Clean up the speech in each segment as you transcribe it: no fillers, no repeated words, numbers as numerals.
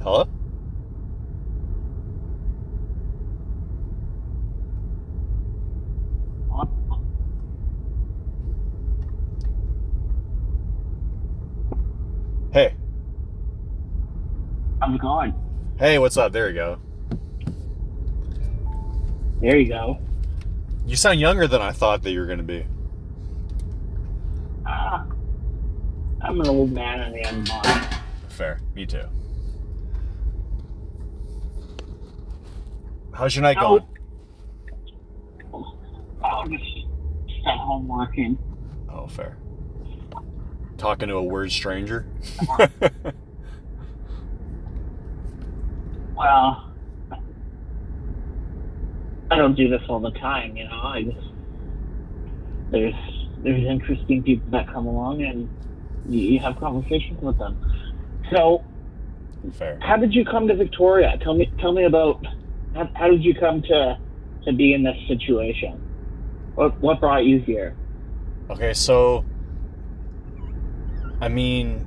Hello? Hey. How's it going? Hey, what's up? There you go. There you go. You sound younger than I thought that you were going to be. Ah, I'm an old man in the young body. Fair. Me too. How's your night going? So, I'll just at home working. Oh, fair. Talking to a weird stranger? Well, I don't do this all the time, you know. I just there's there's interesting people that come along and you have conversations with them. So, Fair. how did you come to Victoria? Tell me about how did you come to be in this situation? What brought you here? Okay, so, I mean,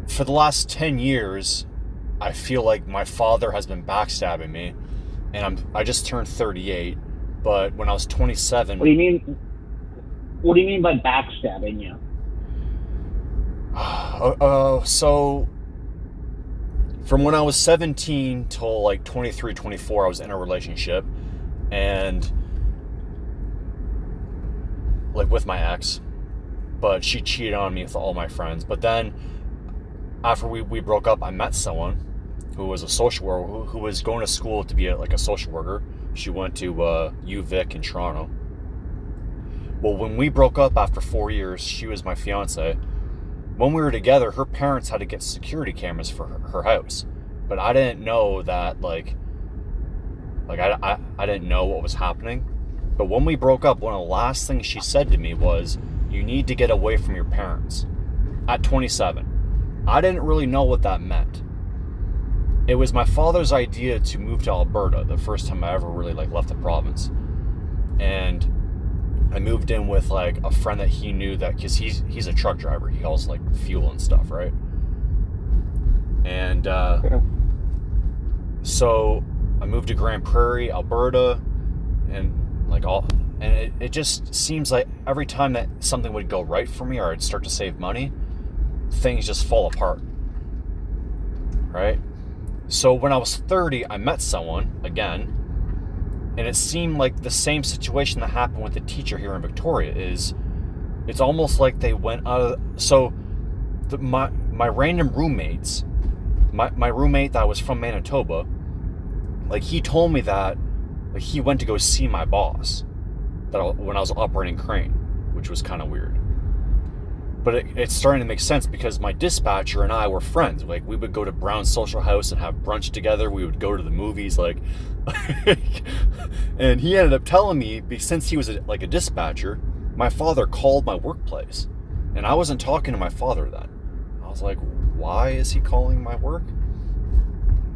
for the last 10 years, I feel like my father has been backstabbing me, and I just turned 38, but when I was 27, What do you mean? What do you mean by backstabbing you? so from when I was 17 till like 23, 24, I was in a relationship, and like with my ex, but she cheated on me with all my friends. But then after we broke up, I met someone who was a social worker, who was going to school to be like a social worker. She went to UVic in Toronto. Well, when we broke up after 4 years, she was my fiance. When we were together, her parents had to get security cameras for her house, but I didn't know that I didn't know what was happening. But when we broke up, one of the last things she said to me was, "You need to get away from your parents." At 27, I didn't really know what that meant. It was my father's idea to move to Alberta, the first time I ever really left the province, and I moved in with like a friend that he knew, that because he's a truck driver, he hauls like fuel and stuff, right? And so I moved to Grand Prairie, Alberta, and it just seems like every time that something would go right for me or I'd start to save money, things just fall apart, right? So when I was 30, I met someone again, and it seemed like the same situation that happened with the teacher here in Victoria. It's almost like they went out of... So my random roommates, my roommate that was from Manitoba, like he told me that like he went to go see my boss when I was operating crane, which was kind of weird. But it's starting to make sense because my dispatcher and I were friends. Like we would go to Brown's Social House and have brunch together. We would go to the movies, and he ended up telling me, since he was a dispatcher, my father called my workplace, and I wasn't talking to my father then. I was like, why is he calling my work?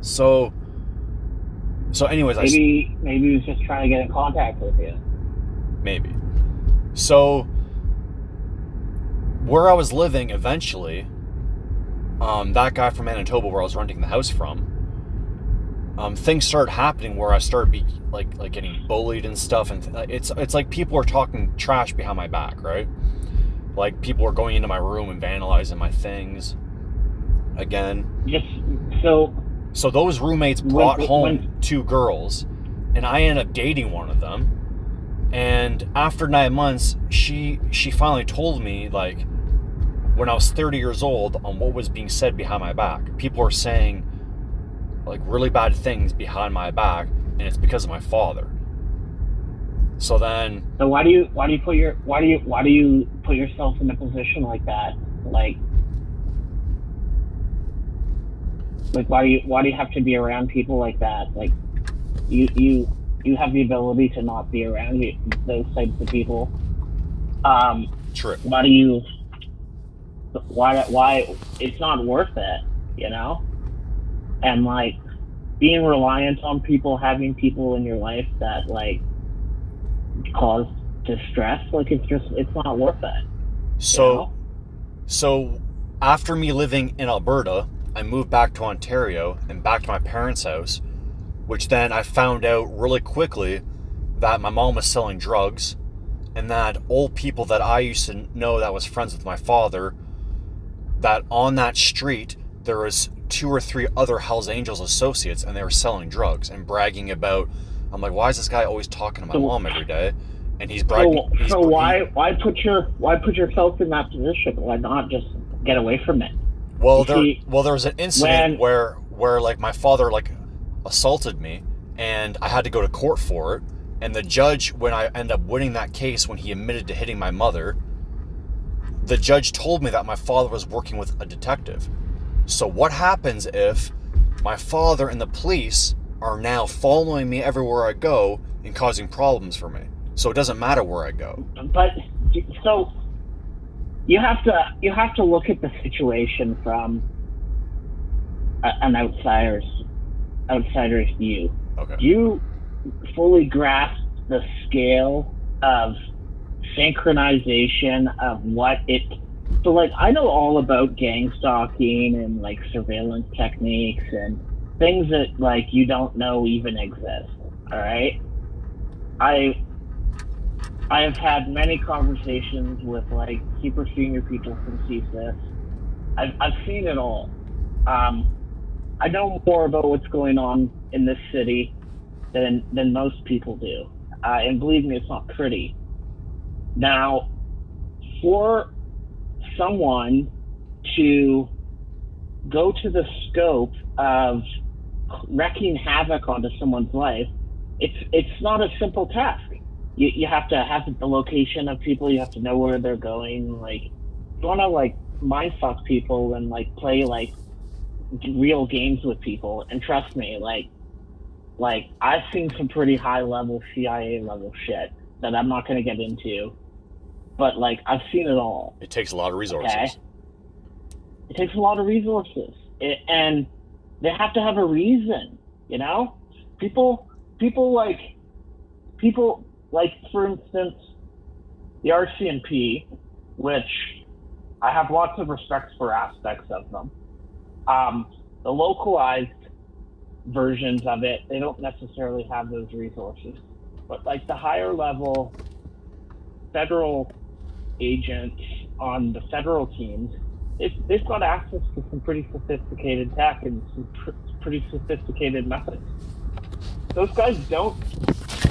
So anyways, maybe he was just trying to get in contact with you. Maybe. So where I was living eventually, that guy from Manitoba where I was renting the house from, things started happening where I started getting bullied and stuff, and it's like people are talking trash behind my back, right? Like people were going into my room and vandalizing my things again. Just so those roommates brought home two girls, and I ended up dating one of them. And after 9 months, she finally told me, like, when I was 30 years old, on what was being said behind my back. People are saying like really bad things behind my back, and it's because of my father. So why do you put yourself in a position like that? Like why do you have to be around people like that? Like you have the ability to not be around those types of people. True. Why it's not worth it, you know? And like being reliant on people, having people in your life that like cause distress, like it's not worth it. So after me living in Alberta, I moved back to Ontario and back to my parents' house, which then I found out really quickly that my mom was selling drugs, and that old people that I used to know that was friends with my father, that on that street there was 2 or 3 other Hells Angels associates, and they were selling drugs and bragging about. I'm like, why is this guy always talking to my mom every day? And he's bragging. Why put yourself in that position? Why not just get away from it? Well, there was an incident where like my father like assaulted me, and I had to go to court for it. And the judge, when I ended up winning that case, when he admitted to hitting my mother, the judge told me that my father was working with a detective. So what happens if my father and the police are now following me everywhere I go and causing problems for me? So it doesn't matter where I go. But so you have to look at the situation from an outsider's view. Okay. Do you fully grasp the scale of synchronization of what it? So like, I know all about gang stalking and like surveillance techniques and things that like you don't know even exist. All right. I have had many conversations with like super senior people from CSIS. I've seen it all. I know more about what's going on in this city than most people do. And believe me, it's not pretty. Now, for someone to go to the scope of wreaking havoc onto someone's life, it's not a simple task. You have to have the location of people. You have to know where they're going. Like, you want to like mindfuck people and like play like real games with people. And trust me, like I've seen some pretty high level CIA level shit that I'm not going to get into. But like, I've seen it all. It takes a lot of resources. Okay? It takes a lot of resources, and they have to have a reason. You know, people like, for instance, the RCMP, which I have lots of respect for aspects of them. The localized versions of it, they don't necessarily have those resources. But like the higher level federal agents on the federal teams, they've got access to some pretty sophisticated tech and some pretty sophisticated methods. Those guys don't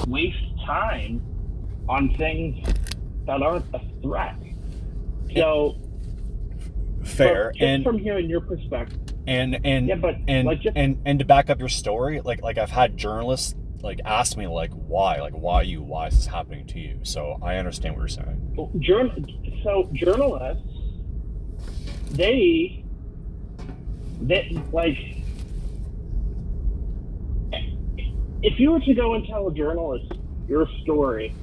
waste time on things that aren't a threat. So fair. And from hearing your perspective, and to back up your story, like I've had journalists like ask me like why is this happening to you? So I understand what you're saying. So journalists, they like, if you were to go and tell a journalist your story,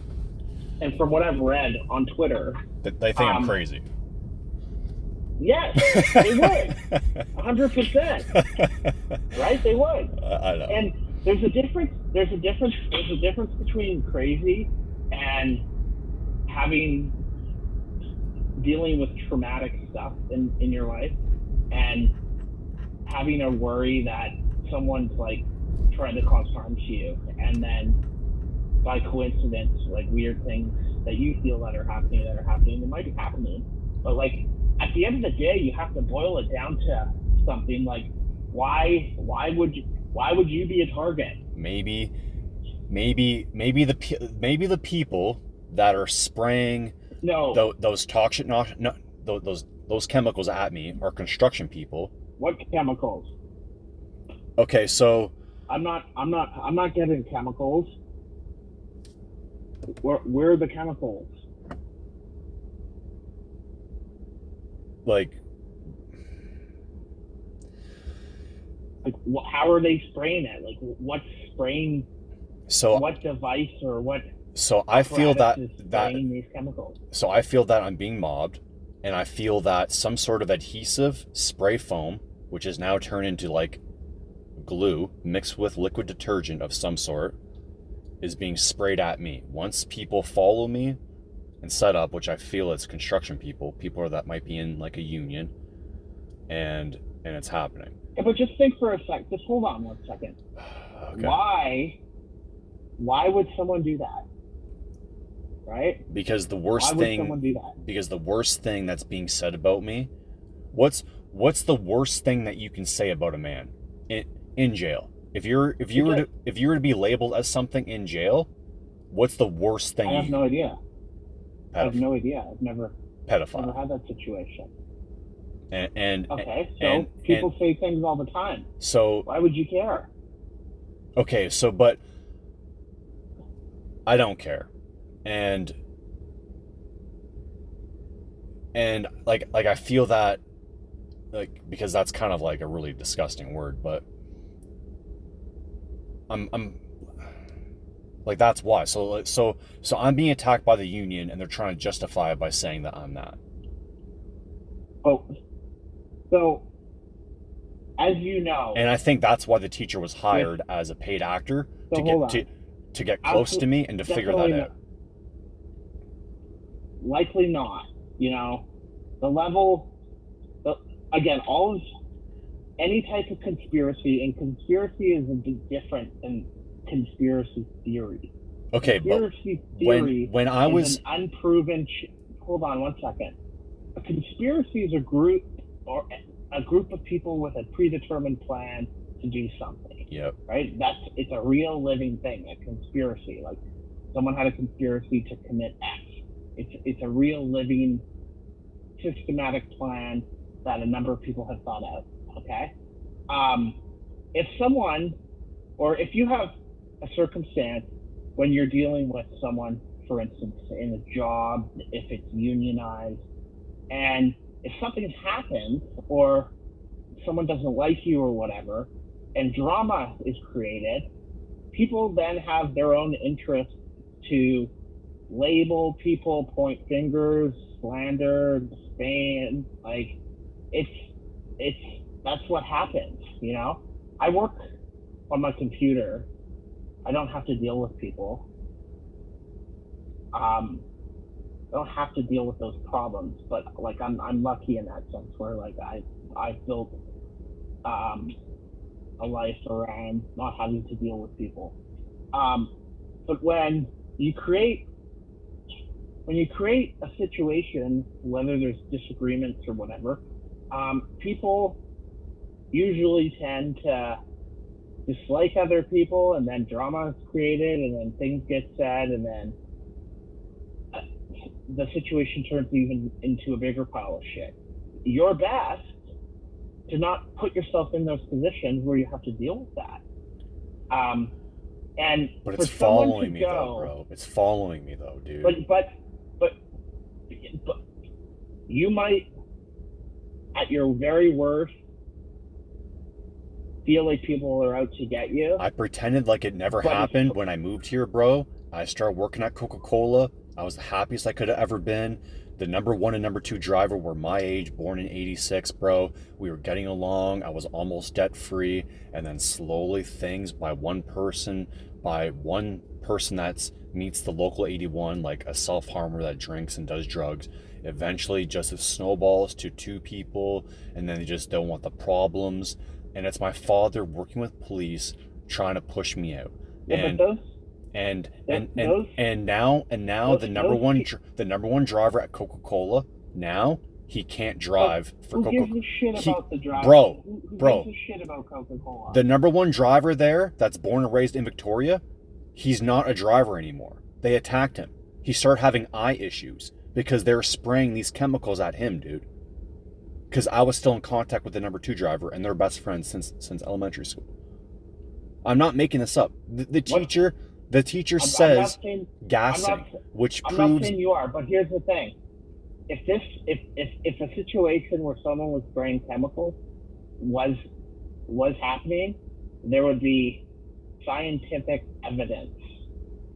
and from what I've read on Twitter, they think I'm crazy. Yes, they would. 100%. Right? They would. I know. And there's a difference between crazy and dealing with traumatic stuff in your life, and having a worry that someone's like trying to cause harm to you, and then by coincidence, like weird things that you feel that are happening, they might be happening, but like at the end of the day, you have to boil it down to something like, why would you be a target? Maybe the people that are spraying those toxic those chemicals at me are construction people. What chemicals? Okay, so I'm not getting chemicals. Where are the chemicals? Like how are they spraying it? Like, what's spraying? So what device or what? So I feel that these chemicals. So I feel that I'm being mobbed, and I feel that some sort of adhesive spray foam, which is now turned into like glue mixed with liquid detergent of some sort, is being sprayed at me. Once people follow me and set up, which I feel it's construction people that might be in like a union, and and it's happening. Yeah, but just think for a sec. Just hold on 1 second. Okay. Why would someone do that? Right? Because the worst Why would someone do that? Because the worst thing that's being said about me, what's the worst thing that you can say about a man in jail? If you were to be labeled as something in jail, what's the worst thing? I have no idea. Pedophile. I have no idea. I've never pedophile. had that situation. And people say things all the time. So why would you care? Okay, so but I don't care. And like I feel that, like, because that's kind of like a really disgusting word, but I'm like, that's why. So I'm being attacked by the union, and they're trying to justify it by saying that I'm that. Oh, so as you know, and I think that's why the teacher was hired as a paid actor to get close to me and to figure that out. Likely not. You know, the level. Again, any type of conspiracy, and conspiracy is a bit different than conspiracy theory. Okay, conspiracy but theory when I was an unproven. Hold on 1 second. A conspiracy is a group of people with a predetermined plan to do something. Yep. Right. It's a real living thing. A conspiracy, like someone had a conspiracy to commit X. It's a real living systematic plan that a number of people have thought out. Okay. If someone, or if you have a circumstance when you're dealing with someone, for instance, in a job, if it's unionized, and if something happens or someone doesn't like you or whatever, and drama is created, people then have their own interest to label people, point fingers, slander, disdain. Like, that's what happens, you know? I work on my computer. I don't have to deal with people. I don't have to deal with those problems, but like I'm lucky in that sense, where like I built a life around not having to deal with people. But when you create a situation, whether there's disagreements or whatever, people usually tend to dislike other people, and then drama is created, and then things get said, and then the situation turns even into a bigger pile of shit. You're best to not put yourself in those positions where you have to deal with that. But it's following me though, bro. It's following me though, dude. But you might, at your very worst, feel like people are out to get you. I pretended like it never happened when I moved here, bro. I started working at Coca-Cola. I was the happiest I could have ever been. The number 1 and number 2 driver were my age, born in 86, bro. We were getting along. I was almost debt-free. And then slowly things by one person that meets the local 81, like a self-harmer that drinks and does drugs, eventually just it snowballs to 2 people, and then they just don't want the problems. And it's my father working with police trying to push me out. And now the number one driver at Coca-Cola, now he can't drive for Coca-Cola. Who gives a shit about the driver? Bro. Who gives a shit about Coca-Cola? The number one driver there, that's born and raised in Victoria, he's not a driver anymore. They attacked him. He started having eye issues because they were spraying these chemicals at him, dude. Because I was still in contact with the number 2 driver, and they're best friends since elementary school. I'm not making this up. The teacher says gassing, which proves. I'm not saying you are, but here's the thing: if a situation where someone was spraying chemicals was happening, there would be scientific evidence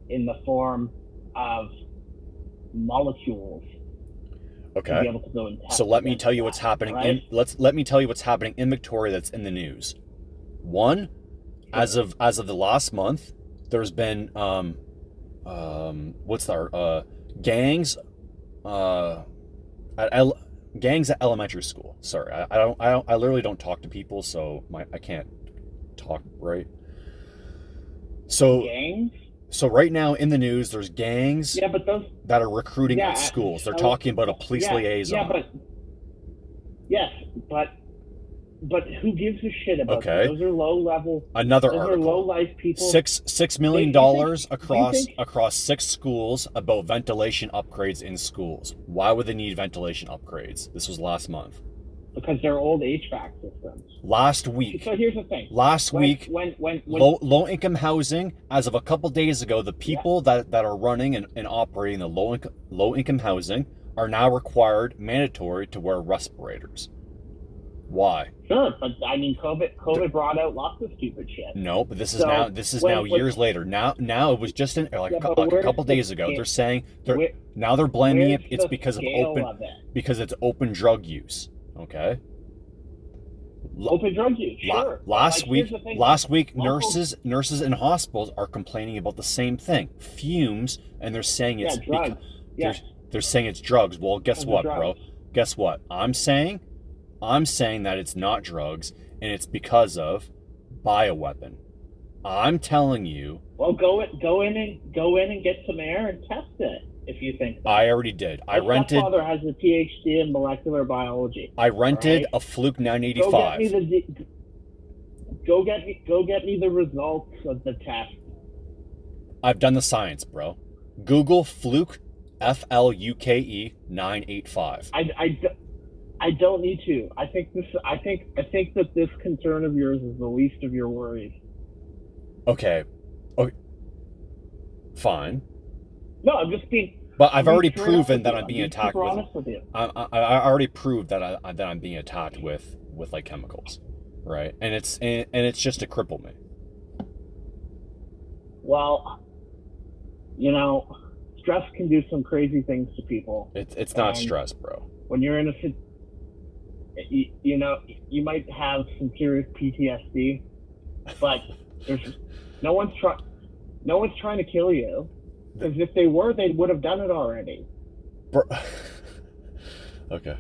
in the form of molecules. Okay. To be able to go and test. So let me tell you what's happening. Right? Let me tell you what's happening in Victoria that's in the news. One, as of the last month, there's been gangs gangs at elementary school. Sorry, I literally don't talk to people, so I can't talk right. So Gangs? So right now in the news, there's gangs Yeah, but those. that are recruiting Yeah, at schools. They're I- talking about a police yeah, liaison. Yeah, but. Yes, but who gives a shit about Okay. them? Those are low level. Another Those are article. low life people. $6 million Do you think- across 6 schools about ventilation upgrades in schools. Why would they need ventilation upgrades? This was last month. Because they're old HVAC systems. Last week. So here's the thing. When Low income housing, as of a couple days ago, the people that are running and operating the low income housing are now required, mandatory, to wear respirators. Why? Sure, but I mean, COVID brought out lots of stupid shit. No, but this is So, now years later. Now it was just a couple days ago. They're saying they're blaming it. It's because of open drug use. Okay. Open drug use. Sure. Last week, Local- nurses in hospitals are complaining about the same thing. Fumes, and they're saying it's drugs. they're saying it's drugs. Well, guess what, drugs. bro? Guess what? I'm saying that it's not drugs, and it's because of bioweapon. I'm telling you. Well, go in and get some air and test it if you think. I already did. My stepfather has a PhD in molecular biology. I rented a Fluke 985. Go get me the results of the test. I've done the science, bro. Google Fluke, FLUKE 985. I don't need to. I think that this concern of yours is the least of your worries. Okay. Fine. No, I'm just being. But I've already proven that I'm being attacked with. Honest with you. I already proved that I'm being attacked with like chemicals, right? And it's just to cripple me. Well, stress can do some crazy things to people. It's not stress, bro. When you're in a you might have some serious PTSD, but there's no one's trying to kill you, because if they were, they would have done it already. Bro. Okay.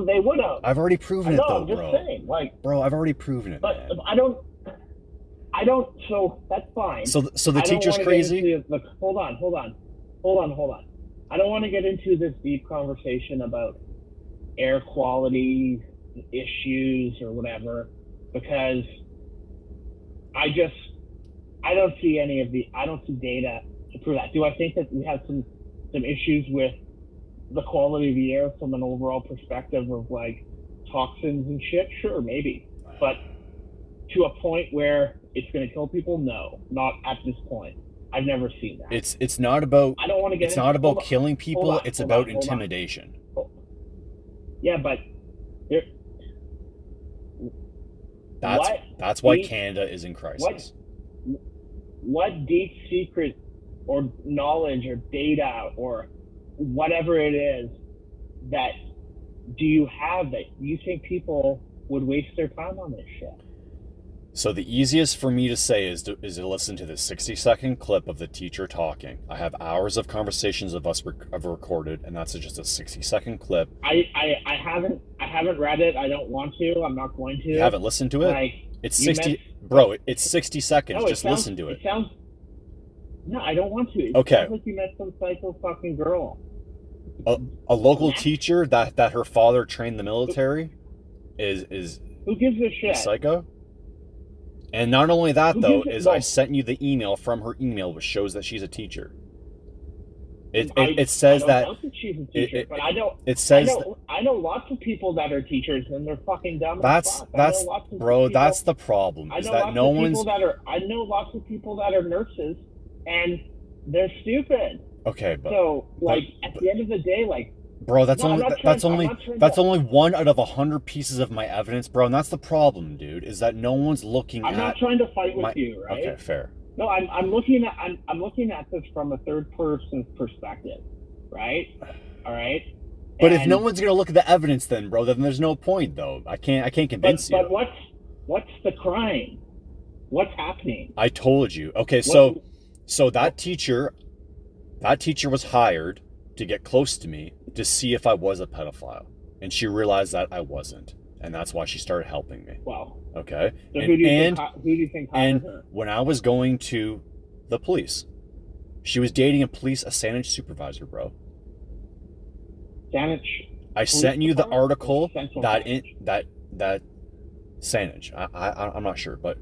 They would have. I've already proven it, though, I'm just bro. saying, bro, I've already proven it. But man. I don't. So that's fine. So the teacher's crazy. Hold on. I don't want to get into this deep conversation about air quality issues or whatever, because I don't see data to prove that. Do I think that we have some issues with the quality of the air from an overall perspective of like toxins and shit? Sure, maybe, but to a point where it's going to kill people? No, not at this point. I've never seen that. It's not about. I don't want to get. It's not about killing people. It's about intimidation. Yeah, but that's why Canada is in crisis. What deep secret or knowledge or data or whatever it is that do you have that you think people would waste their time on this shit? So the easiest for me to say is to listen to this 60-second clip of the teacher talking. I have hours of conversations of us I've recorded, and that's just a 60-second clip. I haven't read it. I don't want to. I'm not going to. You haven't listened to it? It's 60, bro. It's 60 seconds. No, just listen to it. No, I don't want to. It okay. Sounds like you met some psycho fucking girl. A local teacher that her father trained the military is who gives a shit? Psycho. And not only that, though, I sent you the email from her email, which shows that she's a teacher. It says I don't know that she's a teacher, but I know. It says I know lots of people that are teachers, and they're fucking dumb. That's the problem. I know lots of people that are nurses, and they're stupid. Okay, but so at the end of the day, bro, that's only one out of 100 pieces of my evidence, bro, and that's the problem, dude. Is that no one's looking at. I'm not trying to fight with you, right? Okay, fair. No, I'm looking at this from a third person's perspective, right? All right. But if no one's gonna look at the evidence, then, bro, then there's no point, though. I can't convince you. But what's the crime? What's happening? I told you. Okay, so that teacher was hired to get close to me to see if I was a pedophile. and she realized that I wasn't, and that's why she started helping me. Wow. Okay. So who do you think hired her? When I was going to the police, she was dating a Saanich supervisor, bro. Saanich. I sent you the article that Saanich. I'm not sure, but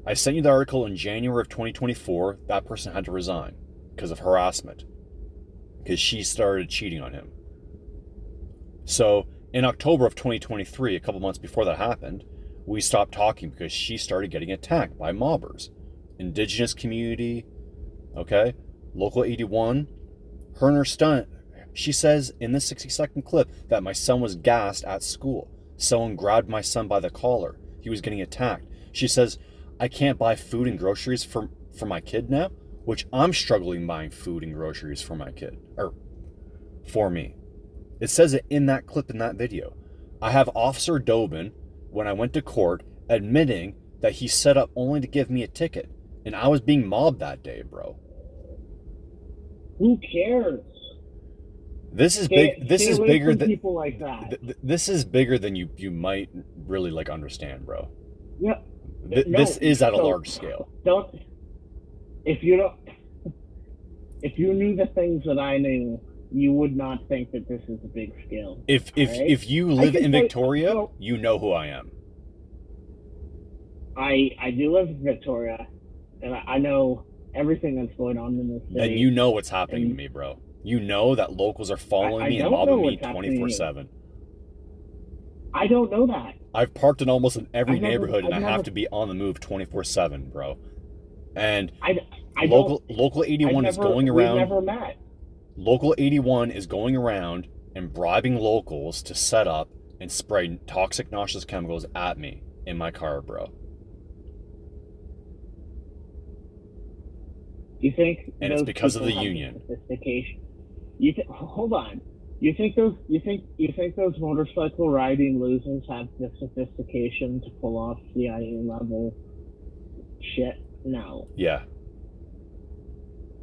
I sent you the article in January of 2024. That person had to resign because of harassment, because she started cheating on him. So in October of 2023, a couple months before that happened, we stopped talking because she started getting attacked by mobbers, indigenous community, okay, local 81. Her and her son, she says in this 60-second clip that my son was gassed at school. Someone grabbed my son by the collar. He was getting attacked. She says, I can't buy food and groceries for my kid now, which I'm struggling buying food and groceries for my kid, or for me. It says it in that clip in that video. I have Officer Dobin, when I went to court, admitting that he set up only to give me a ticket, and I was being mobbed that day, bro. Who cares? This is big. This is bigger than people like that. This is bigger than you might really like understand, bro. Yeah. This is at a large scale. If you knew the things that I knew, you would not think that this is a big scale. If you live in Victoria, you know who I am. I do live in Victoria, and I know everything that's going on in this city. And you know what's happening to me, bro. You know that locals are following me and mobbing me 24/7. I don't know that. I've parked in almost in every neighborhood, and I have to be on the move 24/7, bro. And local 81 is going around. We've never met. Local 81 is going around and bribing locals to set up and spray toxic noxious chemicals at me in my car, bro. You think? And it's because of the union. Sophistication. Hold on. You think those motorcycle riding losers have the sophistication to pull off CIA level shit? No. Yeah.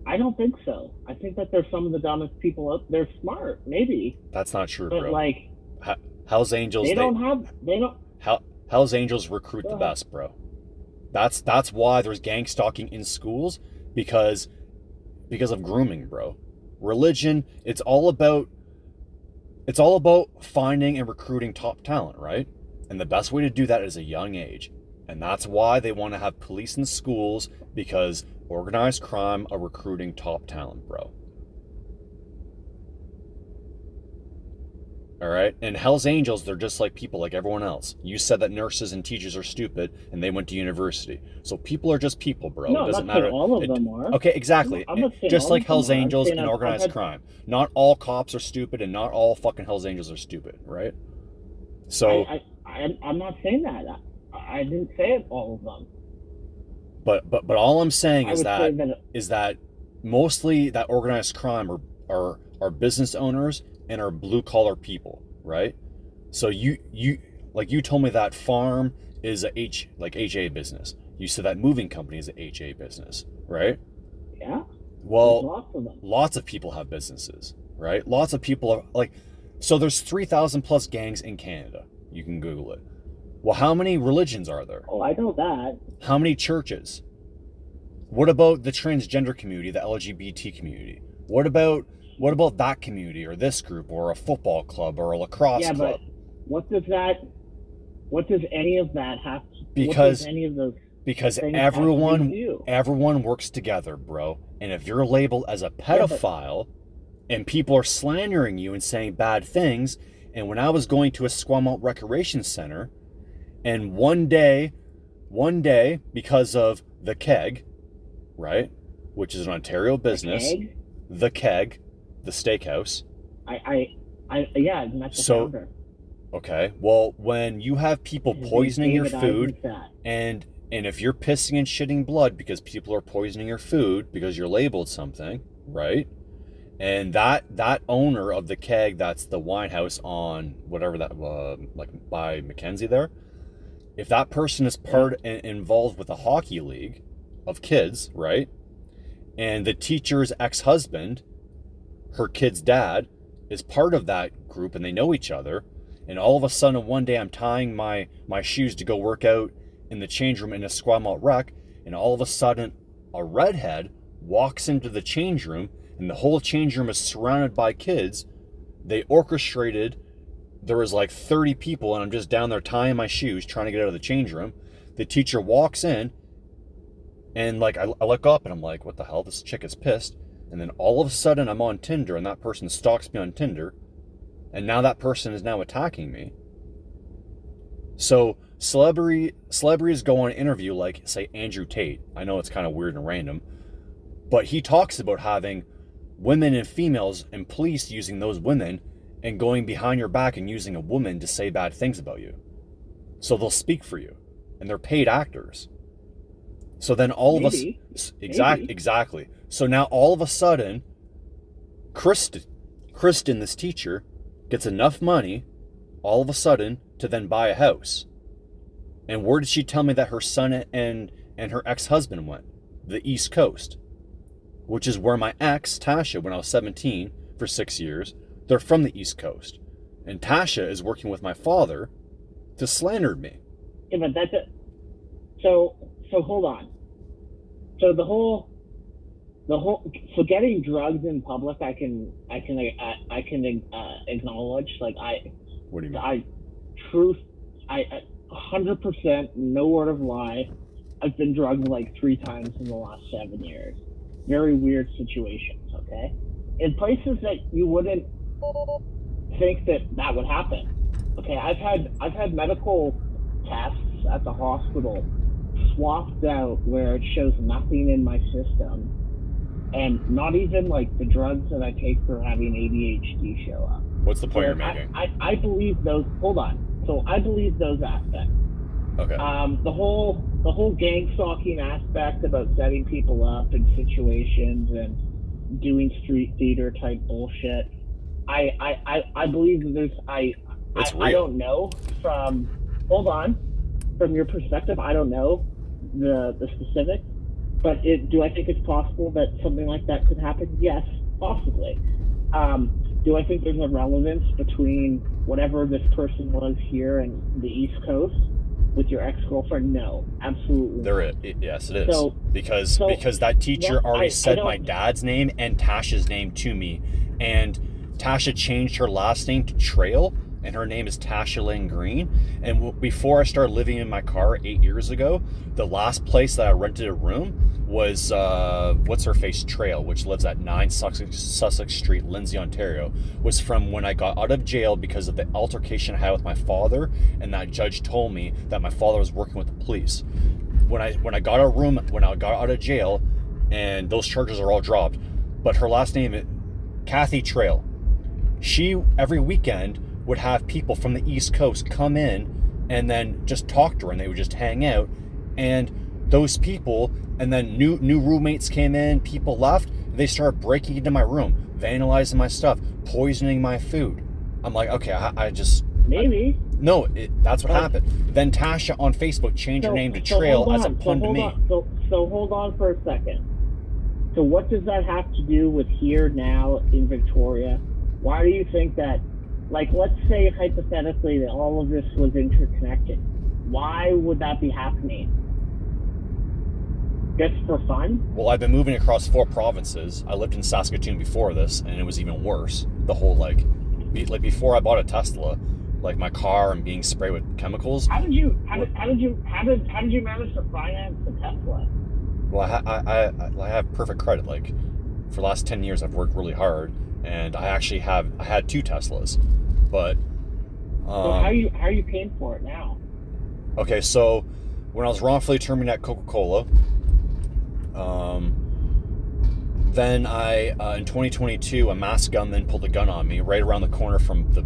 I don't think so. I think that they're some of the dumbest people out. They're smart, maybe. That's not true, but bro. Like, Hell's Angels. Hell's Angels recruit the best, bro. That's why there's gang stalking in schools, because of grooming, bro. Religion, it's all about finding and recruiting top talent, right? And the best way to do that is a young age. And that's why they want to have police in schools, because organized crime are recruiting top talent, bro. All right? And Hell's Angels, they're just like people, like everyone else. You said that nurses and teachers are stupid, and they went to university. So people are just people, bro. No, it doesn't matter. All of them are. Okay, exactly. Just like Hell's Angels and organized crime. Not all cops are stupid, and not all fucking Hell's Angels are stupid, right? So I'm not saying that. I didn't say it, all of them. But all I'm saying is that mostly that organized crime are business owners and are blue collar people, right? So you told me that farm is a HA business. You said that moving company is a HA business, right? Yeah. Well, lots of them. Lots of people have businesses, right? Lots of people are like, so there's 3,000 plus gangs in Canada. You can Google it. Well, how many religions are there? Oh, I know that. How many churches? What about the transgender community, the LGBT community? What about that community, or this group, or a football club, or a lacrosse club? But what does any of that have to, because any of those because everyone works together, bro. And if you're labeled as a pedophile and people are slandering you and saying bad things, and when I was going to a Esquimalt Recreation Center, and one day, because of the Keg, right, which is an Ontario business, the Keg, the steakhouse. Yeah, that's the founder. Okay, well, when you have people poisoning your food, and if you're pissing and shitting blood because people are poisoning your food because you're labeled something, right? And that owner of the Keg, that's the wine house on whatever that, like by Mackenzie there, if that person is involved with a hockey league of kids, right? And the teacher's ex-husband, her kid's dad, is part of that group, and they know each other, And all of a sudden, one day, I'm tying my shoes to go work out in the change room in a squad malt rec, and all of a sudden, a redhead walks into the change room, and the whole change room is surrounded by kids. They orchestrated. There was like 30 people, and I'm just down there tying my shoes, trying to get out of the change room. The teacher walks in, and like I look up, and I'm like, what the hell? This chick is pissed. And then all of a sudden, I'm on Tinder, and that person stalks me on Tinder. And now that person is now attacking me. So celebrities go on an interview like, say, Andrew Tate. I know it's kind of weird and random, but he talks about having women and females and police using those women and going behind your back and using a woman to say bad things about you. So they'll speak for you, and they're paid actors. So then all of us, exactly. So now all of a sudden, Kristen, this teacher, gets enough money all of a sudden to then buy a house. And where did she tell me that her son and her ex-husband went? The East Coast, which is where my ex, Tasha, when I was 17 for 6 years, they're from the East Coast. And Tasha is working with my father to slander me. Yeah, but that's it. So hold on. So the whole so getting drugs in public, I can acknowledge. Like What do you mean? I 100%, no word of lie. I've been drugged like 3 times in the last 7 years. Very weird situations. Okay, in places that you wouldn't think that would happen. Okay, I've had medical tests at the hospital swapped out where it shows nothing in my system. And not even like the drugs that I take for having ADHD show up. What's the point you're making? I believe those. Hold on. So I believe those aspects. Okay. The whole gang stalking aspect about setting people up in situations and doing street theater type bullshit. I believe that there's I don't know from. Hold on. From your perspective, I don't know the specifics. But do I think it's possible that something like that could happen? Yes, possibly. Do I think there's a relevance between whatever this person was here and the East Coast with your ex-girlfriend? No, absolutely. Yes, it is. Because that teacher said my dad's name and Tasha's name to me, and Tasha changed her last name to Trail, and her name is Tasha Lynn Green. And before I started living in my car 8 years ago, the last place that I rented a room was what's-her-face Trail, which lives at 9 Sussex Street, Lindsay, Ontario, was from when I got out of jail because of the altercation I had with my father, and that judge told me that my father was working with the police. When I got out of jail, and those charges are all dropped, but her last name is Kathy Trail. She, every weekend, would have people from the East Coast come in and then just talk to her, and they would just hang out. And those people, and then new roommates came in, people left, they started breaking into my room, vandalizing my stuff, poisoning my food. I'm like, okay, no, that's what happened. Then Tasha on Facebook changed her name to Trail as a pun to me. So hold on for a second. So what does that have to do with here now in Victoria? Why do you think that? Like, let's say hypothetically that all of this was interconnected. Why would that be happening? Just for fun? Well, I've been moving across 4 provinces. I lived in Saskatoon before this, and it was even worse. The whole, like before I bought a Tesla, like my car and being sprayed with chemicals. How did you manage to finance the Tesla? Well, I have perfect credit. Like, for the last 10 years, I've worked really hard, and I had 2 Teslas. But so how are you paying for it now? Okay, so when I was wrongfully terminated at Coca-Cola, then in 2022 a masked gunman pulled a gun on me right around the corner from the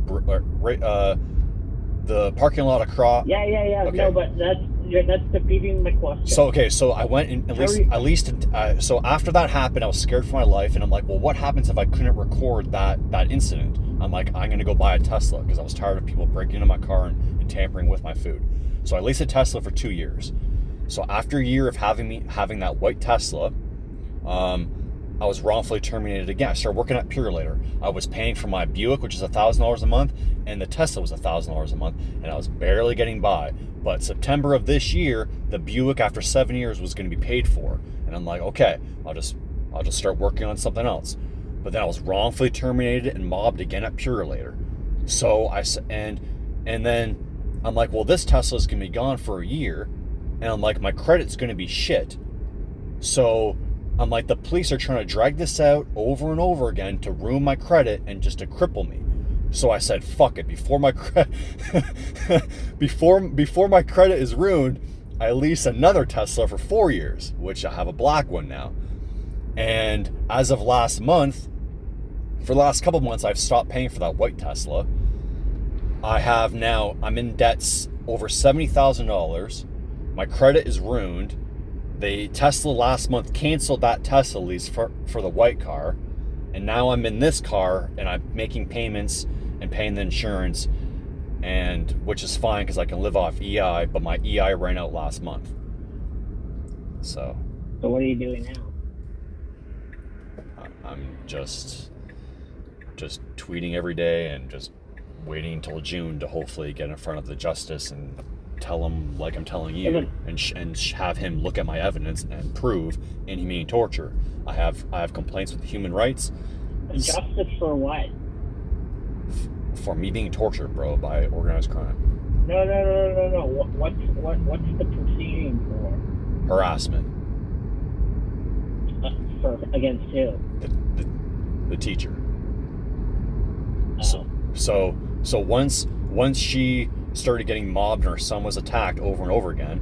parking lot across. Yeah. Okay. No, but that's defeating my question. So I went in so after that happened, I was scared for my life, and I'm like, well, what happens if I couldn't record that incident? I'm like, I'm gonna go buy a Tesla because I was tired of people breaking into my car and tampering with my food. So I leased a Tesla for 2 years. So after a year of having that white Tesla, I was wrongfully terminated again. I started working at Purelator. I was paying for my Buick, which is $1,000 a month, and the Tesla was $1,000 a month, and I was barely getting by. But September of this year, the Buick, after 7 years, was going to be paid for, and I'm like, okay, I'll just start working on something else. But then I was wrongfully terminated and mobbed again at Purelator. So and then I'm like, well, this Tesla's going to be gone for a year, and I'm like, my credit's going to be shit. So I'm like, the police are trying to drag this out over and over again to ruin my credit and just to cripple me. So I said, fuck it. Before my before my credit is ruined, I lease another Tesla for 4 years, which I have a black one now. And as of last month, for the last couple months, I've stopped paying for that white Tesla. I'm in debts over $70,000. My credit is ruined. The Tesla last month canceled that Tesla lease for the white car. And now I'm in this car and I'm making payments and paying the insurance, and which is fine because I can live off EI, but my EI ran out last month. So what are you doing now? I'm just tweeting every day and just waiting until June to hopefully get in front of the justice and tell him, like I'm telling you, and have him look at my evidence and prove inhumane torture. I have complaints with human rights. Justice for what? For me being tortured, bro, by organized crime. No. What's the proceeding for? Harassment. Against who? The teacher. Oh. So once she started getting mobbed and her son was attacked over and over again,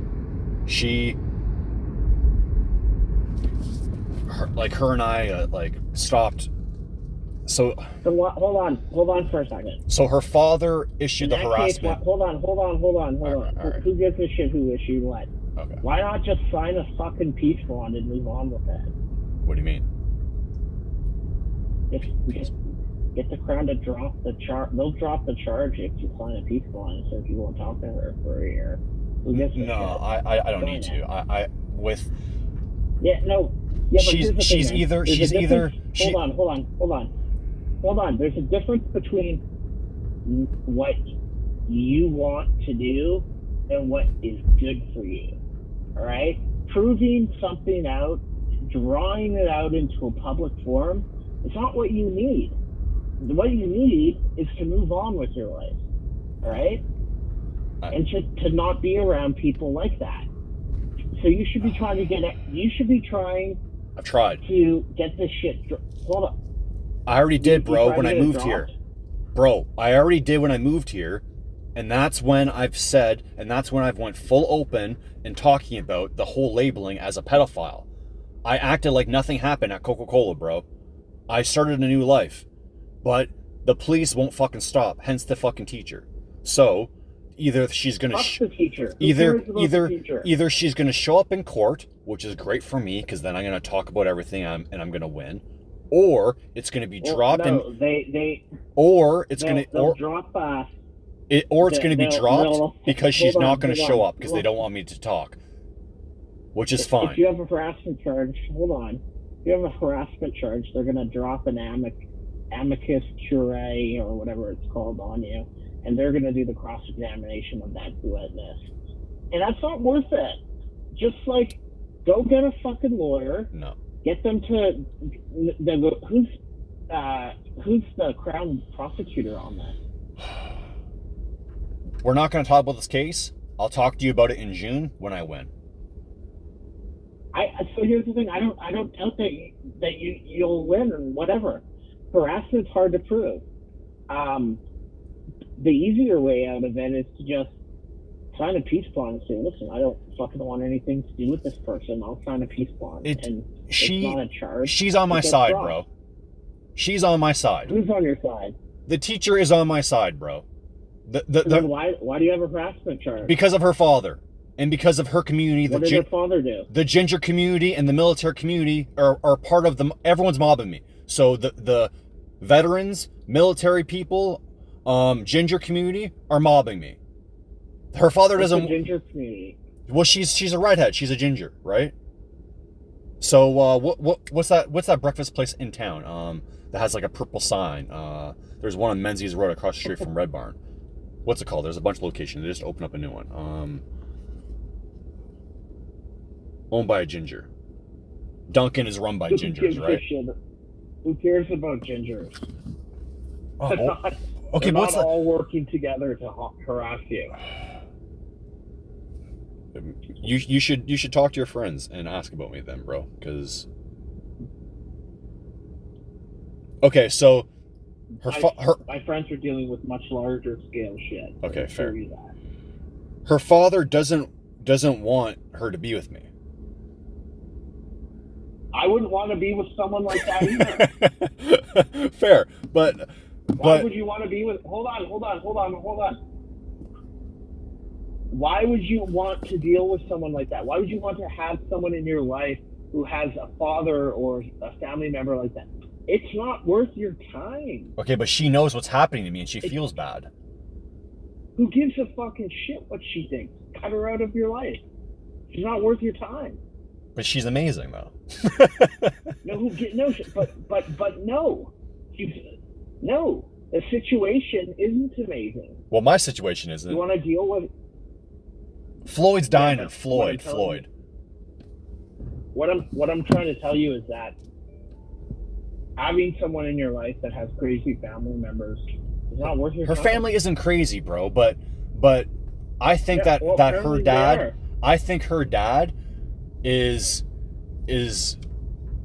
her and I stopped. So hold on for a second. So her father issued the harassment. Hold on. All right. Who gives a shit who issued what? Okay. Why not just sign a fucking peace bond and move on with it? What do you mean? Just get the Crown to drop the charge. They'll drop the charge if you sign a peace bond. So if you won't talk to her for a year, who gives a shit? I don't need to. Yeah, no. Yeah, but she's either. Hold on. There's a difference between what you want to do and what is good for you. All right? Proving something out, drawing it out into a public forum, it's not what you need. What you need is to move on with your life. All right? And to not be around people like that. So you should be trying to I've tried to get this shit. Hold up. I already did, bro, when I moved here. Bro, I already did when I moved here, and that's when I've went full open and talking about the whole labeling as a pedophile. I acted like nothing happened at Coca-Cola, bro. I started a new life. But the police won't fucking stop, hence the fucking teacher. So, either she's gonna either she's gonna show up in court, which is great for me because then I'm gonna talk about everything and I'm gonna win, or it's gonna be dropped they'll dropped because she's not gonna show up because they don't want me to talk, which is fine. If you have a harassment charge, they're gonna drop an amicus curiae or whatever it's called on you, and they're going to do the cross-examination of that witness. And that's not worth it. Just go get a fucking lawyer. No. Get them to who's the Crown prosecutor on that? We're not going to talk about this case. I'll talk to you about it in June when I win. So here's the thing. I don't doubt that you'll win or whatever. Harassment's hard to prove. The easier way out of it is to just sign a peace bond and say, listen, I don't fucking want anything to do with this person. I'll sign a peace bond. It's not a charge. She's on my side, bro. She's on my side. Who's on your side? The teacher is on my side, bro. Why do you have a harassment charge? Because of her father. And because of her community. What did her father do? The ginger community and the military community are part of them. Everyone's mobbing me. So the veterans, military people, ginger community are mobbing me. Her father doesn't. What's the ginger community? Well, she's a redhead. She's a ginger, right? So what's that breakfast place in town? That has like a purple sign. There's one on Menzies Road across the street from Red Barn. What's it called? There's a bunch of locations. They just opened up a new one. Owned by a ginger. Duncan is run by Who gingers, gives a right? shit? Who cares about gingers? Oh, They're well, not, okay, they're but what's not that? all working together to harass you. You should talk to your friends and ask about me then, bro. Because okay, so My friends are dealing with much larger scale shit. Okay, I'll fair. show you that. her father doesn't want her to be with me. I wouldn't want to be with someone like that either. Fair, but Why would you want to be with? Hold on. Why would you want to deal with someone like that? Why would you want to have someone in your life who has a father or a family member like that? It's not worth your time. okay, but she knows what's happening to me and she feels bad. Who gives a fucking shit what she thinks? Cut her out of your life. She's not worth your time. But she's amazing though. But no. No. The situation isn't amazing. Well, my situation isn't. You want to deal with Floyd's dying Yeah, and but Floyd. what I'm trying to tell you is that having someone in your life that has crazy family members is not worth your Her time. family isn't crazy, bro, but I think Yeah, well, that her apparently they dad, are. I think her dad is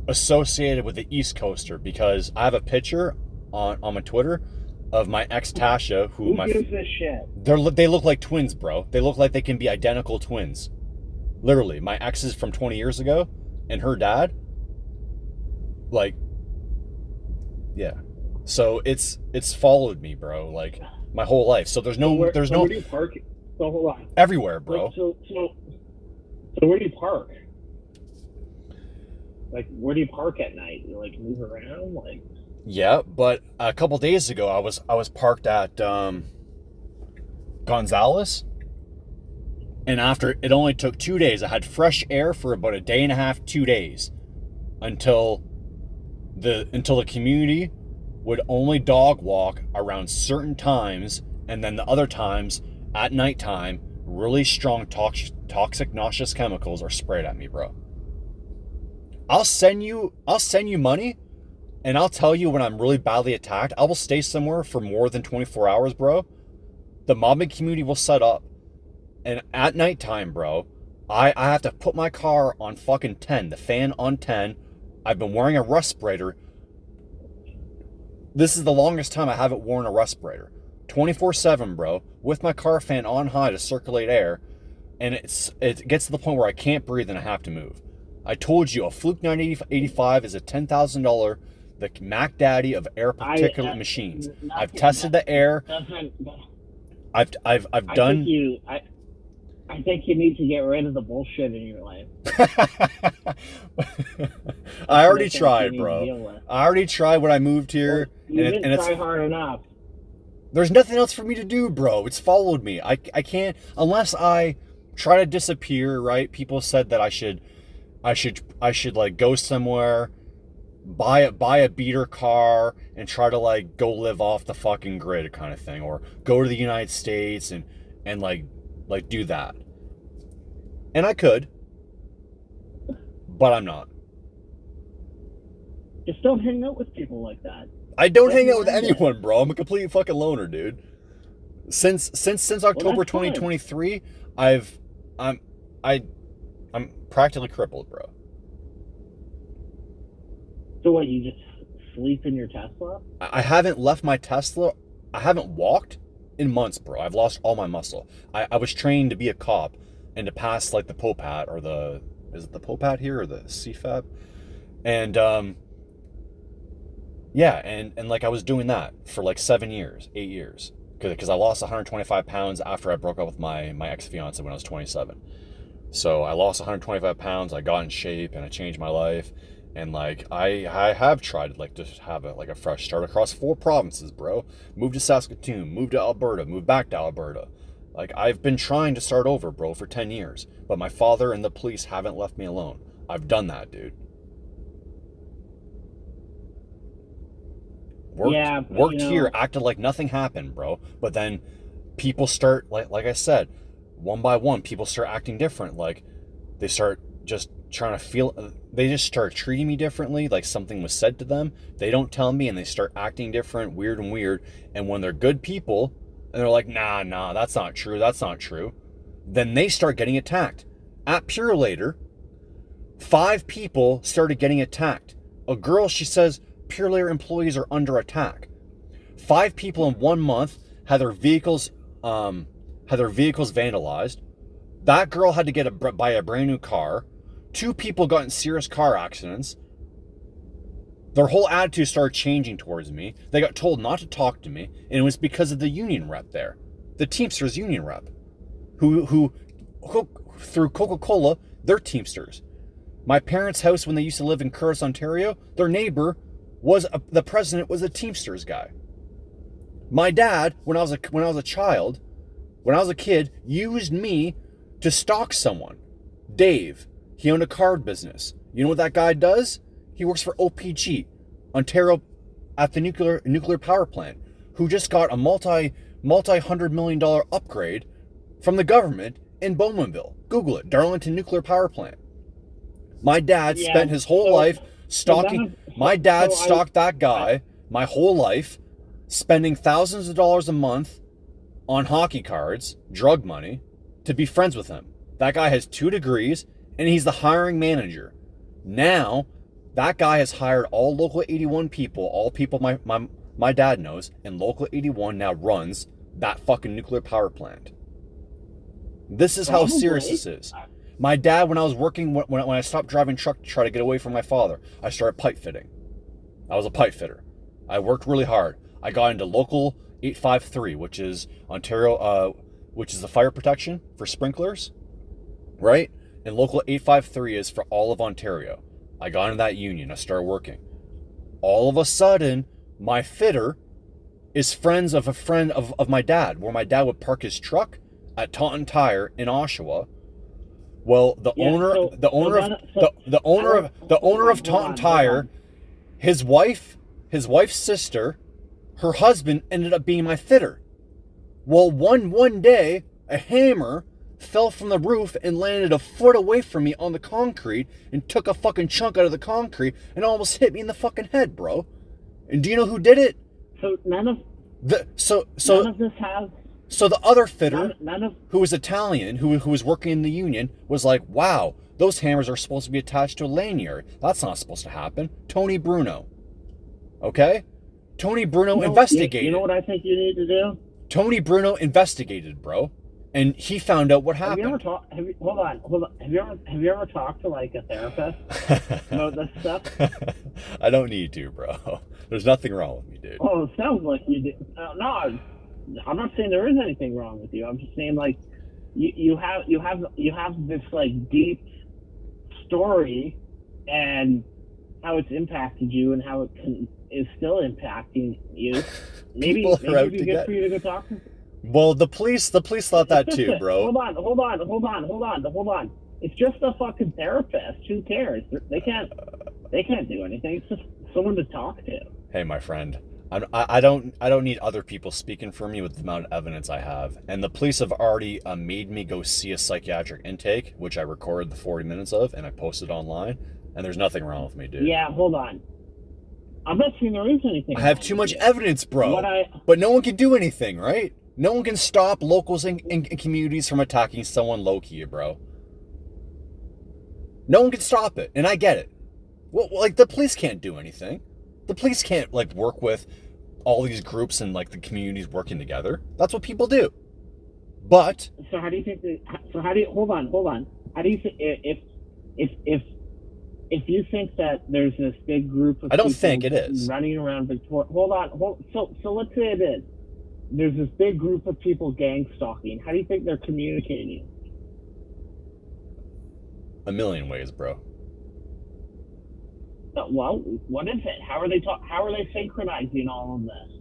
associated with the East Coaster because I have a picture on my Twitter of my ex Tasha, who Who gives a shit? they look like twins, bro. They look like they can be identical twins. Literally, my exes from 20 years ago and her dad, like, yeah. So it's followed me, bro, like my whole life. So there's no Where do you park? So hold on. everywhere, bro. So where do you park? Like, where do you park at night? You like move around, like. Yeah, but a couple days ago, I was parked at Gonzales, and after it only took 2 days, I had fresh air for about a day and a half, 2 days, until the community would only dog walk around certain times, and then the other times at nighttime, really strong toxic noxious chemicals are sprayed at me, bro. I'll send you money. And I'll tell you when I'm really badly attacked, I will stay somewhere for more than 24 hours, bro. The mobbing community will set up. And at nighttime, bro, I have to put my car on fucking 10, the fan on 10. I've been wearing a respirator. This is the longest time I haven't worn a respirator. 24/7, bro, with my car fan on high to circulate air. And it gets to the point where I can't breathe and I have to move. I told you a Fluke 985 is a $10,000, the Mac Daddy of air particulate machines. I've tested the air. I've done. I think you need to get rid of the bullshit in your life. I already tried, bro. I already tried when I moved here. You didn't try hard enough. There's nothing else for me to do, bro. It's followed me. I can't unless I try to disappear. Right? People said that I should like go somewhere, buy a beater car and try to like go live off the fucking grid kind of thing, or go to the United States and like do that. And I could, but I'm not. Just don't hang out with people like that. I don't hang out with anyone, bro. I'm a complete fucking loner, dude. Since October 2023, I'm practically crippled, bro. So what, you just sleep in your Tesla? I haven't left my Tesla. I haven't walked in months, bro. I've lost all my muscle. I was trained to be a cop and to pass like the POPAT or is it the POPAT here or the CFAB? And yeah, and like I was doing that for like 8 years. Because I lost 125 pounds after I broke up with my ex-fiance when I was 27. So I lost 125 pounds, I got in shape, and I changed my life. And like I have tried like to have a fresh start across 4 provinces, bro. Moved to Saskatoon, moved to Alberta, moved back to Alberta. Like I've been trying to start over, bro, for 10 years. But my father and the police haven't left me alone. I've done that, dude. worked here, acted like nothing happened, bro. But then people start, like I said, one by one, people start acting different. Like they start just trying to feel, they just start treating me differently, like something was said to them. They don't tell me, and they start acting different, weird. And when they're good people, and they're like, nah, that's not true, then they start getting attacked. At Pure Later, 5 people started getting attacked. A girl, she says, Pure Later employees are under attack. 5 people in 1 month had their vehicles vandalized. That girl had to buy a brand new car. 2 people got in serious car accidents. Their whole attitude started changing towards me. They got told not to talk to me, and it was because of the union rep there, the Teamsters union rep, who through Coca-Cola, they're Teamsters. My parents' house, when they used to live in Curtis, Ontario, their neighbor the president was a Teamsters guy. My dad, when I was a kid, used me to stalk someone. Dave, he owned a card business. You know what that guy does? He works for OPG, Ontario, at the nuclear power plant, who just got a multi-$100 million upgrade from the government in Bowmanville. Google it, Darlington Nuclear Power Plant. My dad spent his whole life stalking. Stalked that guy my whole life, spending thousands of dollars a month on hockey cards, drug money, to be friends with him. That guy has 2 degrees, and he's the hiring manager. Now, that guy has hired all Local 81 people, all people my dad knows, and Local 81 now runs that fucking nuclear power plant. This is how serious this is. My dad, when I was working, when I stopped driving truck to try to get away from my father, I started pipe fitting. I was a pipe fitter. I worked really hard. I got into Local 853, which is Ontario, which is the fire protection for sprinklers, right? And Local 853 is for all of Ontario. I got into that union. I started working. All of a sudden, my fitter is friends of a friend of my dad, where my dad would park his truck at Taunton Tire in Oshawa. Well, the owner of Taunton Tire, his wife's sister, her husband ended up being my fitter. Well, one day, a hammer fell from the roof and landed a foot away from me on the concrete and took a fucking chunk out of the concrete and almost hit me in the fucking head, bro. And do you know who did it? So none of this has. So the other fitter, who was Italian, who was working in the union, was like, wow, those hammers are supposed to be attached to a lanyard. That's not supposed to happen. Tony Bruno. Okay? Tony Bruno investigated. You know what I think you need to do? Tony Bruno investigated, bro. And he found out what happened. Hold on. Have you ever talked to like a therapist about this stuff? I don't need to, bro. There's nothing wrong with me, dude. Oh, it sounds like you do. No, I'm not saying there is anything wrong with you. I'm just saying like you have this like deep story and how it's impacted you and how it is still impacting you. Maybe it'd be good for you to go talk to. Well, the police thought that too, bro. Hold on. It's just a fucking therapist. Who cares? They can't do anything. It's just someone to talk to. Hey, my friend, I don't need other people speaking for me with the amount of evidence I have. And the police have already made me go see a psychiatric intake, which I recorded the 40 minutes of and I posted online. And there's nothing wrong with me, dude. Yeah, hold on. I'm not saying there is anything. I have too much evidence, bro. But no one can do anything, right? No one can stop locals and communities from attacking someone low-key, bro. No one can stop it, and I get it. Well, like, the police can't do anything. The police can't, like, work with all these groups and, like, the communities working together. That's what people do. But... So how do you think... Hold on. How do you think... If you think that there's this big group of I don't think it is. Running around Victoria... So let's say it is. There's this big group of people gang stalking. How do you think they're communicating? A million ways, bro. Well, what is it? How are they synchronizing all of this?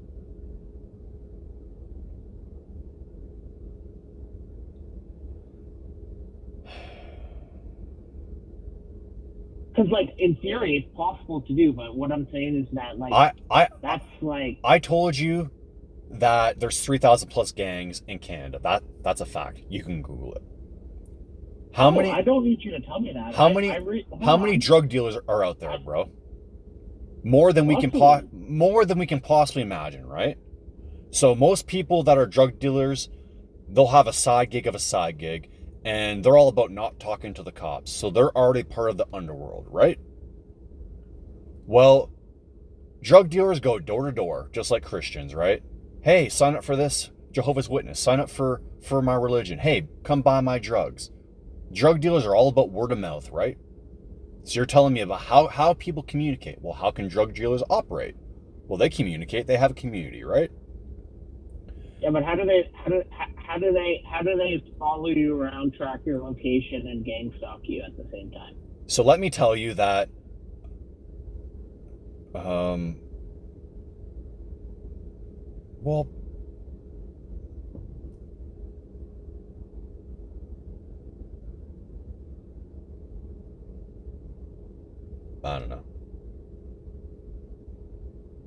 Because, like, in theory, it's possible to do, but what I'm saying is that, like, that's like... I told you that there's 3,000 plus gangs in Canada. That's a fact. You can Google it. How many? I don't need you to tell me that. How many drug dealers are out there, bro? More than we can possibly imagine, right? So most people that are drug dealers, they'll have a side gig of a side gig, and they're all about not talking to the cops. So they're already part of the underworld, right? Well, drug dealers go door to door, just like Christians, right? Hey, sign up for this Jehovah's Witness. Sign up for my religion. Hey, come buy my drugs. Drug dealers are all about word of mouth, right? So you're telling me about how people communicate. Well, how can drug dealers operate? Well, they communicate. They have a community, right? Yeah, but how do they follow you around, track your location, and gang stalk you at the same time? So let me tell you that well, I don't know.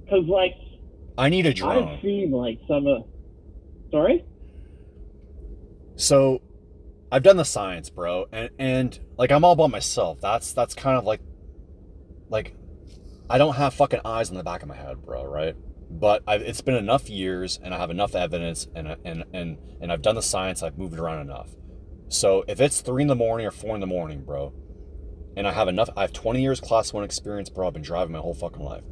Because, like, I need a drone. I've seen, like, some of... Sorry? So, I've done the science, bro, and like, I'm all by myself. That's kind of like, I don't have fucking eyes in the back of my head, bro, right? But it's been enough years, and I have enough evidence, and I've done the science. I've moved around enough. So if it's 3 a.m. or 4 a.m, bro, and I have 20 years class 1 experience, bro. I've been driving my whole fucking life.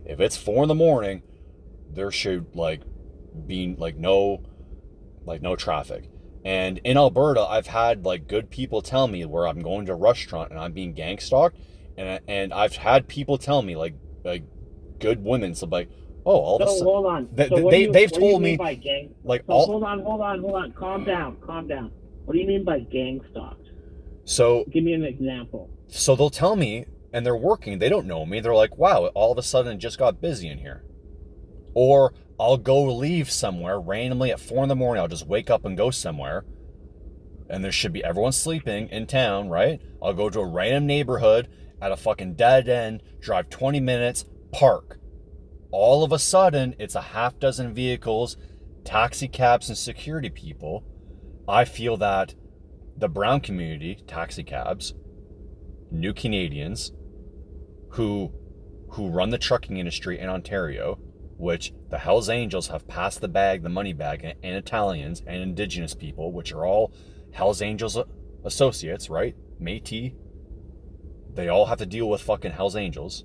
If it's 4 a.m, there should be no traffic. And in Alberta, I've had like good people tell me where I'm going to a restaurant and I'm being gang stalked, and I've had people tell me like good women, so like, oh, all of a sudden, hold on. They've told me by gang? like, hold on, calm down. What do you mean by gang stalked? So give me an example. So they'll tell me, and they're working, they don't know me, they're like, wow, all of a sudden it just got busy in here. Or I'll leave somewhere randomly at 4 a.m, I'll just wake up and go somewhere, and there should be everyone sleeping in town, right? I'll go to a random neighborhood at a fucking dead end, drive 20 minutes, park. All of a sudden, it's a half dozen vehicles, taxi cabs, and security people. I feel that the brown community, taxi cabs, New Canadians, who run the trucking industry in Ontario, which the Hells Angels have passed the money bag, and Italians and Indigenous people, which are all Hells Angels associates, right? Métis. They all have to deal with fucking Hells Angels.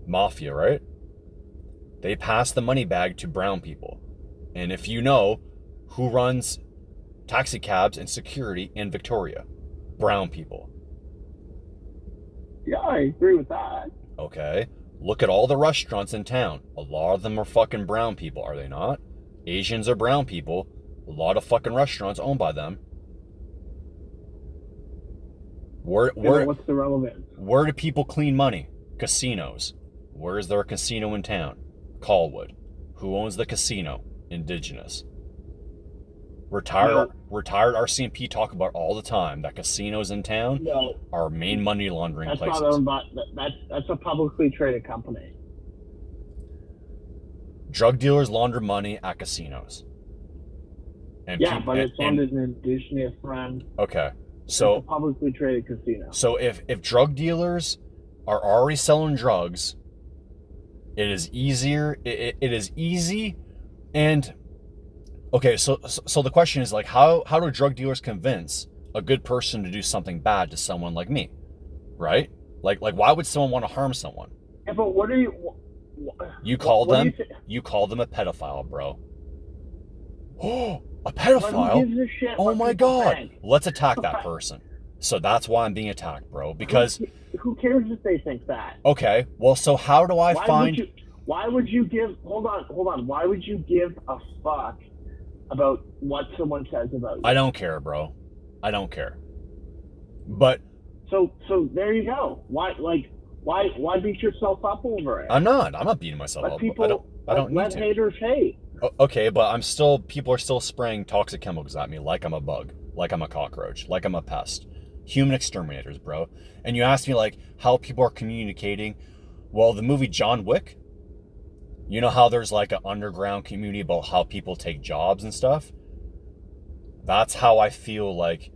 Mafia, right? They pass the money bag to brown people. And if you know who runs taxi cabs and security in Victoria, brown people. Yeah, I agree with that. Okay. Look at all the restaurants in town. A lot of them are fucking brown people, are they not? Asians are brown people. A lot of fucking restaurants owned by them. What's the relevance? Where do people clean money? Casinos. Where is there a casino in town? Colwood. Who owns the casino? Indigenous. Retired RCMP talk about all the time that casinos in town are main money laundering places. That's a publicly traded company. Drug dealers launder money at casinos. But it's under an Indigenous friend. Okay, so it's a publicly traded casino. So if drug dealers are already selling drugs, it is easier. It is easy, and okay. So the question is like, how do drug dealers convince a good person to do something bad to someone like me, right? Like why would someone want to harm someone? Yeah, but what are you? You call them a pedophile, bro. Oh, a pedophile? Who gives a shit? Oh my god! Let's attack that person. So that's why I'm being attacked, bro. Because who cares if they think that? Okay, well, so how do I find? Why would you give? Hold on. Why would you give a fuck about what someone says about you? I don't care, bro. I don't care. But so there you go. Why beat yourself up over it? I'm not beating myself up. I don't need to. Let haters hate. Okay, but people are still spraying toxic chemicals at me like I'm a bug, like I'm a cockroach, like I'm a pest. human exterminators, bro. And you ask me like how people are communicating. Well, the movie John Wick, you know how there's like an underground community about how people take jobs and stuff? That's how I feel like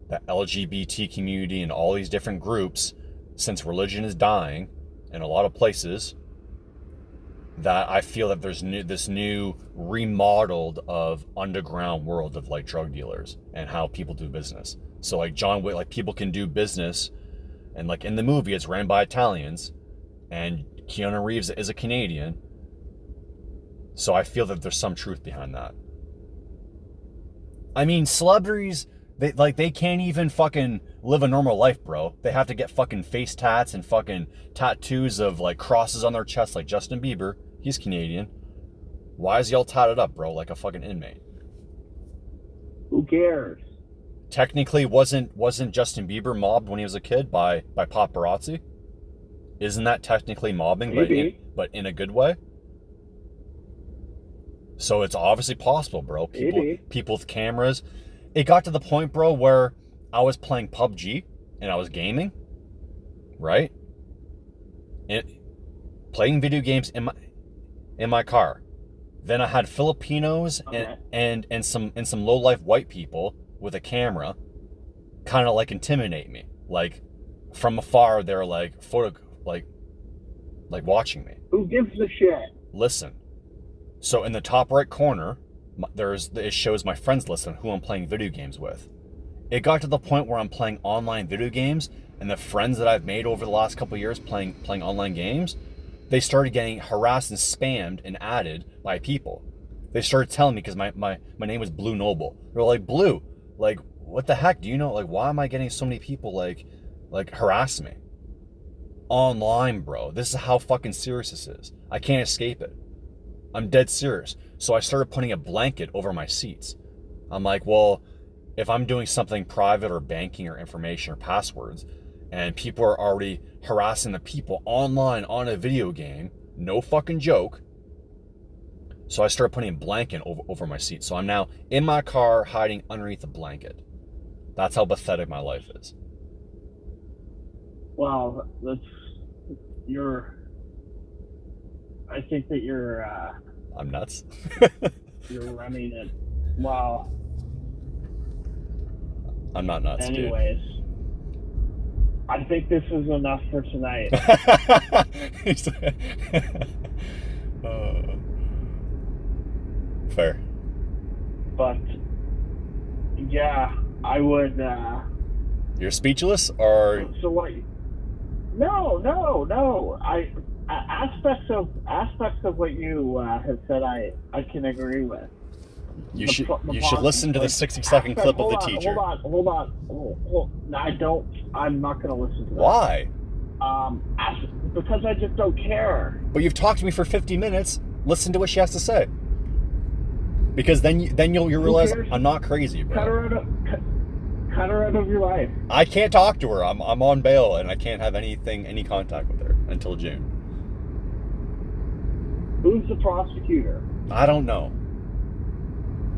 the LGBT community and all these different groups, since religion is dying in a lot of places, that I feel that there's this new remodeled of underground world of like drug dealers and how people do business. So like John Wick, like people can do business, and like in the movie it's ran by Italians, and Keanu Reeves is a Canadian. So I feel that there's some truth behind that. I mean, celebrities, they can't even fucking live a normal life, bro. They have to get fucking face tats and fucking tattoos of like crosses on their chest like Justin Bieber. He's Canadian. Why is he all tatted up, bro, like a fucking inmate? Who cares? Technically, wasn't Justin Bieber mobbed when he was a kid by paparazzi? Isn't that technically mobbing, but in a good way? So it's obviously possible, bro. People with cameras. It got to the point, bro, where I was playing PUBG and I was gaming, right? Playing video games in my car. Then I had Filipinos and some low-life white people with a camera kind of like intimidate me. Like from afar they're like like watching me. Who gives a shit? Listen. So in the top right corner, it shows my friends list on who I'm playing video games with. It got to the point where I'm playing online video games, and the friends that I've made over the last couple of years playing online games, they started getting harassed and spammed and added by people. They started telling me, because my name was Blue Noble. They're like, Blue, like, what the heck? Do you know, like, why am I getting so many people like harass me? Online, bro. This is how fucking serious this is. I can't escape it. I'm dead serious. So I started putting a blanket over my seats. I'm like, well, if I'm doing something private or banking or information or passwords, and people are already harassing the people online on a video game, no fucking joke. So I started putting a blanket over my seat. So I'm now in my car hiding underneath a blanket. That's how pathetic my life is. Well, I think that you're I'm nuts. you're running it. Wow. I'm not nuts, anyways, dude. I think this is enough for tonight. Fair. But yeah, I would You're speechless, or so what? No. Aspects of what you have said, I can agree with. You should listen to the 60-second clip of the teacher. Hold on. I'm not going to listen to that. Why? Because I just don't care. But you've talked to me for 50 minutes. Listen to what she has to say. Because then you'll realize I'm not crazy, bro. Cut her out of your life. I can't talk to her. I'm on bail, and I can't have any contact with her until June. Who's the prosecutor? I don't know.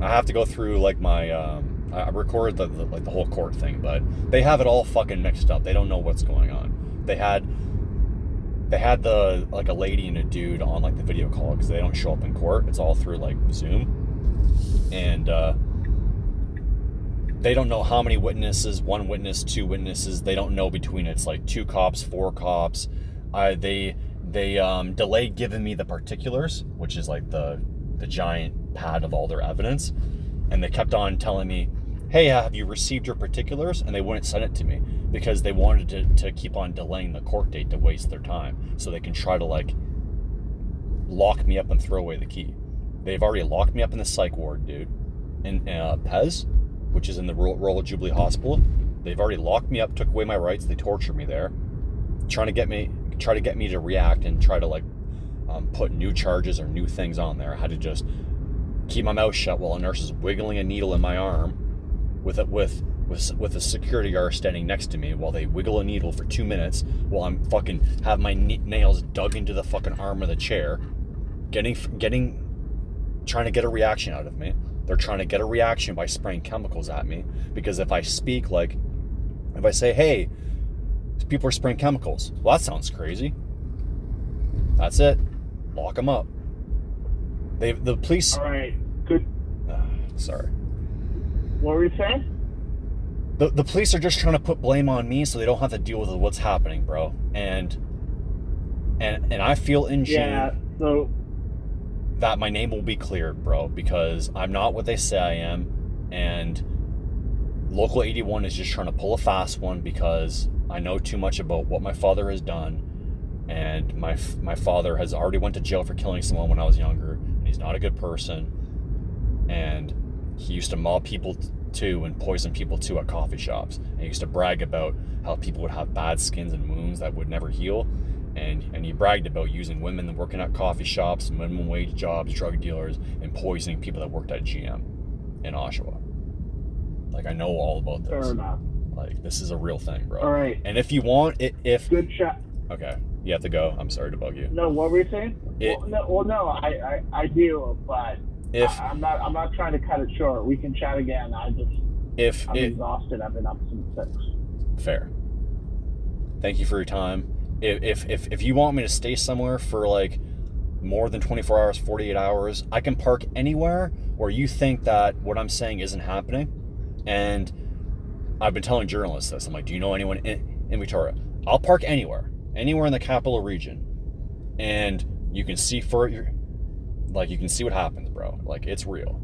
I have to go through like my I recorded the whole court thing, but they have it all fucking mixed up. They don't know what's going on. They had the like a lady and a dude on like the video call because they don't show up in court. It's all through like Zoom, and they don't know how many witnesses, 1 witness, 2 witnesses. They don't know between it's like 2 cops, 4 cops. They delayed giving me the particulars, which is like the giant pad of all their evidence, and they kept on telling me, hey, have you received your particulars? And they wouldn't send it to me because they wanted to keep on delaying the court date to waste their time so they can try to like lock me up and throw away the key. They've already locked me up in the psych ward, dude, in Pez, which is in the Royal Jubilee Hospital. They've already locked me up, took away my rights. They tortured me there, try to get me to react and try to like put new charges or new things on there. I had to just keep my mouth shut while a nurse is wiggling a needle in my arm with a security guard standing next to me while they wiggle a needle for 2 minutes while I'm fucking have my nails dug into the fucking arm of the chair, trying to get a reaction out of me. They're trying to get a reaction by spraying chemicals at me because if I speak like If I say, hey, people are spraying chemicals, well, that sounds crazy. That's it. Lock them up. The police. All right. Good. Sorry. What were you saying? The police are just trying to put blame on me so they don't have to deal with what's happening, bro. And I feel in June so that my name will be cleared, bro, because I'm not what they say I am, and Local 81 is just trying to pull a fast one because I know too much about what my father has done, and my father has already went to jail for killing someone when I was younger, and he's not a good person, and he used to mob people too and poison people too at coffee shops, and he used to brag about how people would have bad skins and wounds that would never heal, and he bragged about using women working at coffee shops, minimum wage jobs, drug dealers, and poisoning people that worked at GM in Oshawa. Like, I know all about this. Fair enough. Like, this is a real thing, bro. All right. And if you want it, Good shot. Okay, you have to go. I'm sorry to bug you. No, what were you saying? No, I do, but I'm not trying to cut it short. We can chat again. I'm exhausted. I've been up since 6. Fair. Thank you for your time. If you want me to stay somewhere for like more than 24 hours, 48 hours, I can park anywhere where you think that what I'm saying isn't happening. And I've been telling journalists this. I'm like, do you know anyone in Victoria? I'll park anywhere in the capital region, and you can see you can see what happens, bro. Like, it's real.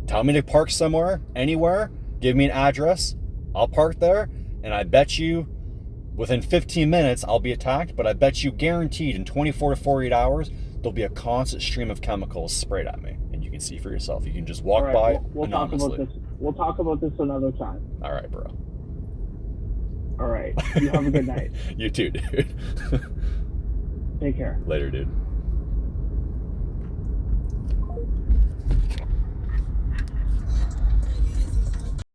Tell me to park somewhere, anywhere. Give me an address. I'll park there, and I bet you within 15 minutes I'll be attacked. But I bet you guaranteed in 24 to 48 hours there'll be a constant stream of chemicals sprayed at me, and you can see for yourself. You can just walk by anonymously. We'll talk about this another time. All right, bro. All right. You have a good night. You too, dude. Take care. Later, dude.